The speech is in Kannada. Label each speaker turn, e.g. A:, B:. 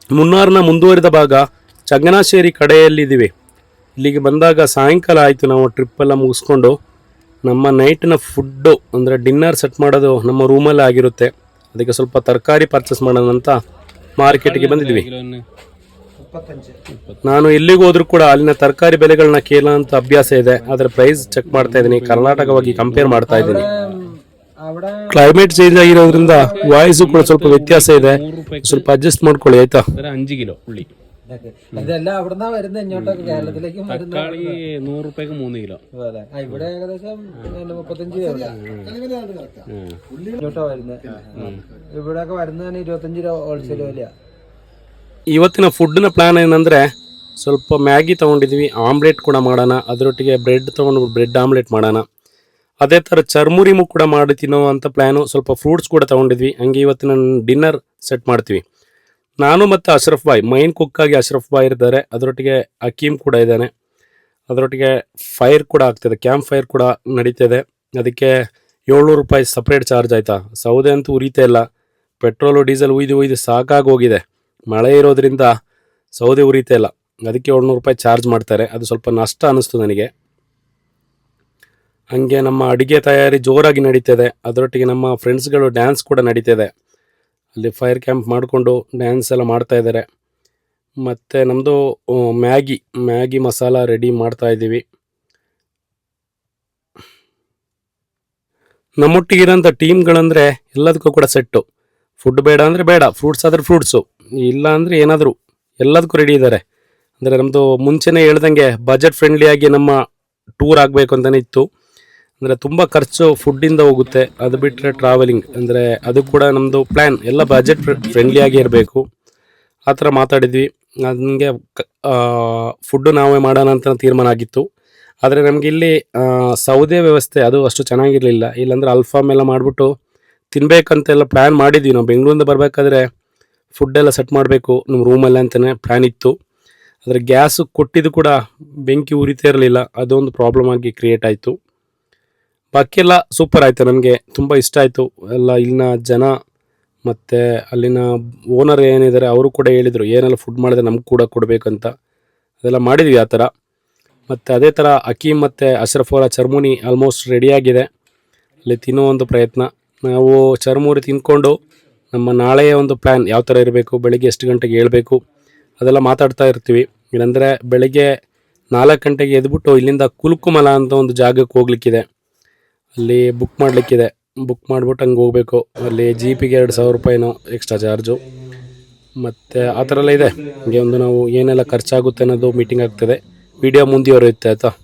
A: ಮುನ್ನಾರ್ನ ಮುಂದುವರಿದ ಭಾಗ ಚಂಗನಾಶ್ಶೇರಿ ಕಡೆಯಲ್ಲಿದ್ದೀವಿ. ಇಲ್ಲಿಗೆ ಬಂದಾಗ ಸಾಯಂಕಾಲ ಆಯಿತು. ನಾವು ಟ್ರಿಪ್ಪೆಲ್ಲ ಮುಗಿಸ್ಕೊಂಡು ನಮ್ಮ ನೈಟ್ನ ಫುಡ್ಡು ಅಂದರೆ ಡಿನ್ನರ್ ಸೆಟ್ ಮಾಡೋದು ನಮ್ಮ ರೂಮಲ್ಲೇ ಆಗಿರುತ್ತೆ. ಅದಕ್ಕೆ ಸ್ವಲ್ಪ ತರಕಾರಿ ಪರ್ಚೇಸ್ ಮಾಡೋಣ ಅಂತ ಮಾರ್ಕೆಟ್ಗೆ ಬಂದಿದ್ವಿ. ನಾನು ಎಲ್ಲಿಗೆ ಹೋದ್ರೂ ಕೂಡ ಅಲ್ಲಿನ ತರಕಾರಿ ಬೆಲೆಗಳನ್ನ ಕೇಳೋಂಥ ಅಭ್ಯಾಸ ಇದೆ. ಅದರ ಪ್ರೈಸ್ ಚೆಕ್ ಮಾಡ್ತಾ ಇದ್ದೀನಿ, ಕರ್ನಾಟಕವಾಗಿ ಕಂಪೇರ್ ಮಾಡ್ತಾ ಇದ್ದೀನಿ. ಕ್ಲೈಮೇಟ್ ಚೇಂಜ್ ಆಗಿರೋದ್ರಿಂದ ವಾಯ್ಸು ಕೂಡ ಸ್ವಲ್ಪ ವ್ಯತ್ಯಾಸ ಇದೆ, ಸ್ವಲ್ಪ ಅಡ್ಜಸ್ಟ್ ಮಾಡ್ಕೊಳ್ಳಿ ಆಯ್ತಾ.
B: 5 കിലോ ഉള്ളി
C: ഇതെല്ലാം അവിടുന്ന് വരുന്നത് ഇങ്ങോട്ടൊക്കെ കേരളത്തിലേക്കും
B: തക്കാളി 100 രൂപയ്ക്ക് 3 കിലോ.
C: ഇവിടെ ഏകദേശം 35 ഇങ്ങോട്ടാ വരുന്നത്. ഇവിടെയൊക്കെ വരുന്നതിന് 25 രൂപ ഹോൾസെയിൽ വില.
A: ಇವತ್ತಿನ ಫುಡ್ನ ಪ್ಲಾನ್ ಏನಂದರೆ ಸ್ವಲ್ಪ ಮ್ಯಾಗಿ ತೊಗೊಂಡಿದ್ವಿ, ಆಮ್ಲೆಟ್ ಕೂಡ ಮಾಡೋಣ, ಅದರೊಟ್ಟಿಗೆ ಬ್ರೆಡ್ ತೊಗೊಂಡು ಬ್ರೆಡ್ ಆಮ್ಲೆಟ್ ಮಾಡೋಣ. ಅದೇ ಥರ ಚರ್ಮುರಿಮು ಕೂಡ ಮಾಡಿ ತಿನ್ನೋವಂಥ ಪ್ಲ್ಯಾನು. ಸ್ವಲ್ಪ ಫ್ರೂಟ್ಸ್ ಕೂಡ ತೊಗೊಂಡಿದ್ವಿ. ಹಂಗೆ ಇವತ್ತಿನ ಡಿನ್ನರ್ ಸೆಟ್ ಮಾಡ್ತೀವಿ. ನಾನು ಮತ್ತು ಅಶ್ರಫ್ ಬಾಯ್, ಮೈನ್ ಕುಕ್ಕಾಗಿ ಅಶ್ರಫ್ ಬಾಯ್ ಇದ್ದಾರೆ, ಅದರೊಟ್ಟಿಗೆ ಹಕೀಮ್ ಕೂಡ ಇದ್ದಾನೆ. ಅದರೊಟ್ಟಿಗೆ ಫೈರ್ ಕೂಡ ಆಗ್ತದೆ, ಕ್ಯಾಂಪ್ ಫೈರ್ ಕೂಡ ನಡೀತಿದೆ. ಅದಕ್ಕೆ 700 ರೂಪಾಯಿ ಸಪ್ರೇಟ್ ಚಾರ್ಜ್ ಆಯಿತಾ. ಸೌದೆ ಅಂತೂ ಉರಿತಾ ಇಲ್ಲ, ಪೆಟ್ರೋಲು ಡೀಸೆಲ್ ಉಯ್ದು ಸಾಕಾಗಿ ಹೋಗಿದೆ. ಮಳೆ ಇರೋದ್ರಿಂದ ಸೌದೆ ಉರಿತಾ ಇಲ್ಲ, ಅದಕ್ಕೆ 700 ರೂಪಾಯಿ ಚಾರ್ಜ್ ಮಾಡ್ತಾರೆ. ಅದು ಸ್ವಲ್ಪ ನಷ್ಟ ಅನ್ನಿಸ್ತು ನನಗೆ. ಹಂಗೆ ನಮ್ಮ ಅಡುಗೆ ತಯಾರಿ ಜೋರಾಗಿ ನಡೀತಿದೆ. ಅದರೊಟ್ಟಿಗೆ ನಮ್ಮ ಫ್ರೆಂಡ್ಸ್ಗಳು ಡ್ಯಾನ್ಸ್ ಕೂಡ ನಡೀತಿದೆ. ಅಲ್ಲಿ ಫೈರ್ ಕ್ಯಾಂಪ್ ಮಾಡಿಕೊಂಡು ಡ್ಯಾನ್ಸ್ ಎಲ್ಲ ಮಾಡ್ತಾ ಇದ್ದಾರೆ. ಮತ್ತು ನಮ್ಮದು ಮ್ಯಾಗಿ ಮಸಾಲ ರೆಡಿ ಮಾಡ್ತಾ ಇದ್ದೀವಿ. ನಮ್ಮೊಟ್ಟಿಗಿರೋಂಥ ಟೀಮ್ಗಳಂದರೆ ಎಲ್ಲದಕ್ಕೂ ಕೂಡ ಸೆಟ್ಟು. ಫುಡ್ ಬೇಡ ಅಂದರೆ ಬೇಡ, ಫ್ರೂಟ್ಸ್ ಆದರೆ ಫ್ರೂಟ್ಸು, ಇಲ್ಲ ಅಂದರೆ ಏನಾದರೂ ಎಲ್ಲದಕ್ಕೂ ರೆಡಿ ಇದ್ದಾರೆ. ಅಂದರೆ ನಮ್ಮದು ಮುಂಚೆನೇ ಹೇಳ್ದಂಗೆ ಬಜೆಟ್ ಫ್ರೆಂಡ್ಲಿಯಾಗಿ ನಮ್ಮ ಟೂರ್ ಆಗಬೇಕು ಅಂತಲೇ ಇತ್ತು. ಅಂದರೆ ತುಂಬ ಖರ್ಚು ಫುಡ್ಡಿಂದ ಹೋಗುತ್ತೆ. ಅದು ಬಿಟ್ಟರೆ ಟ್ರಾವೆಲಿಂಗ್ ಅಂದರೆ ಅದು ಕೂಡ ನಮ್ಮದು ಪ್ಲ್ಯಾನ್ ಎಲ್ಲ ಬಜೆಟ್ ಫ್ರೆಂಡ್ಲಿಯಾಗಿ ಇರಬೇಕು. ಆ ಥರ ಮಾತಾಡಿದ್ವಿ. ನನಗೆ ಫುಡ್ಡು ನಾವೇ ಮಾಡೋಣ ಅಂತ ತೀರ್ಮಾನ ಆಗಿತ್ತು. ಆದರೆ ನಮಗೆ ಇಲ್ಲಿ ಸೌದೆ ವ್ಯವಸ್ಥೆ ಅದು ಅಷ್ಟು ಚೆನ್ನಾಗಿರಲಿಲ್ಲ. ಇಲ್ಲಾಂದರೆ ಅಲ್ಫಾಮ್ ಎಲ್ಲ ಮಾಡಿಬಿಟ್ಟು ತಿನ್ನಬೇಕಂತೆಲ್ಲ ಪ್ಲ್ಯಾನ್ ಮಾಡಿದ್ವಿ. ನಾವು ಬೆಂಗಳೂರಿಂದ ಬರಬೇಕಾದ್ರೆ ಫುಡ್ಡೆಲ್ಲ ಸೆಟ್ ಮಾಡಬೇಕು ನಮ್ಮ ರೂಮಲ್ಲೇ ಅಂತಲೇ ಪ್ಲ್ಯಾನ್ ಇತ್ತು. ಆದರೆ ಗ್ಯಾಸು ಕೊಟ್ಟಿದ್ದು ಕೂಡ ಬೆಂಕಿ ಉರಿತಾ ಇರಲಿಲ್ಲ, ಅದೊಂದು ಪ್ರಾಬ್ಲಮ್ ಆಗಿ ಕ್ರಿಯೇಟ್ ಆಯಿತು. ಬಾಕಿಯೆಲ್ಲ ಸೂಪರ್ ಆಯಿತು, ನನಗೆ ತುಂಬ ಇಷ್ಟ ಆಯಿತು. ಎಲ್ಲ ಇಲ್ಲಿನ ಜನ ಮತ್ತು ಅಲ್ಲಿನ ಓನರ್ ಏನಿದ್ದಾರೆ ಅವರು ಕೂಡ ಹೇಳಿದರು ಏನೆಲ್ಲ ಫುಡ್ ಮಾಡಿದ್ರೆ ನಮ್ಗೆ ಕೂಡ ಕೊಡಬೇಕಂತ. ಅದೆಲ್ಲ ಮಾಡಿದ್ವಿ ಆ ಥರ. ಮತ್ತು ಅದೇ ಥರ ಹಕೀಮ್ ಮತ್ತು ಅಶ್ರಫ್ ಅವರ ಚರ್ಮುರಿ ಆಲ್ಮೋಸ್ಟ್ ರೆಡಿಯಾಗಿದೆ. ಅಲ್ಲಿ ತಿನ್ನೋ ಒಂದು ಪ್ರಯತ್ನ. ನಾವು ಚರ್ಮುರಿ ತಿಂದ್ಕೊಂಡು ನಮ್ಮ ನಾಳೆಯ ಒಂದು ಪ್ಲ್ಯಾನ್ ಯಾವ ಥರ ಇರಬೇಕು, ಬೆಳಗ್ಗೆ ಎಷ್ಟು ಗಂಟೆಗೆ ಏಳಬೇಕು ಅದೆಲ್ಲ ಮಾತಾಡ್ತಾ ಇರ್ತೀವಿ. ಇಲ್ಲಾಂದರೆ ಬೆಳಗ್ಗೆ 4 ಗಂಟೆಗೆ ಎದ್ಬಿಟ್ಟು ಇಲ್ಲಿಂದ ಕುಲ್ಕುಮಲ ಅಂತ ಒಂದು ಜಾಗಕ್ಕೆ ಹೋಗ್ಲಿಕ್ಕಿದೆ, ಅಲ್ಲಿ ಬುಕ್ ಮಾಡಲಿಕ್ಕಿದೆ. ಬುಕ್ ಮಾಡಿಬಿಟ್ಟು ಹಂಗೆ ಹೋಗಬೇಕು. ಅಲ್ಲಿ ಜೀಪಿಗೆ 2000 ರೂಪಾಯಿನೋ ಎಕ್ಸ್ಟ್ರಾ ಚಾರ್ಜು. ಮತ್ತು ಆ ಥರ ಎಲ್ಲ ಇದೆ. ಹಂಗೆ ಒಂದು ನಾವು ಏನೆಲ್ಲ ಖರ್ಚಾಗುತ್ತೆ ಅನ್ನೋದು ಮೀಟಿಂಗ್ ಆಗ್ತದೆ. ವಿಡಿಯೋ ಮುಂದುವರಿಯುತ್ತೆ ಆಯಿತಾ.